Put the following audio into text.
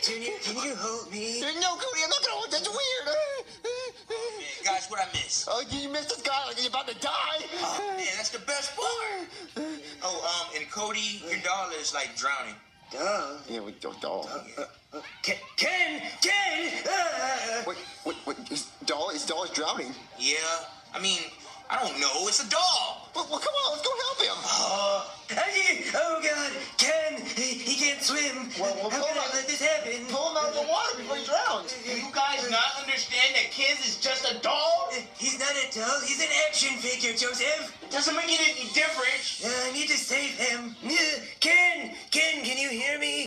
Junior, can you hold me? No, Cody, I'm not gonna hold. That's weird. Man, guys, what I miss? Oh, you missed this guy like he's about to die. Oh, man, that's the best part. Oh, and Cody, your doll is like drowning. Duh. Yeah, we go doll. Ken! Wait, is doll is drowning? Yeah, I mean, I don't know. It's a doll. Well, come on, let's go help him. Oh, God. Ken, he can't swim. Well, How can I let this happen? Pull him out of the water before he drowns. Do you guys not understand that Kiz is just a doll? He's not a doll. He's an action figure, Joseph. It doesn't make it any different.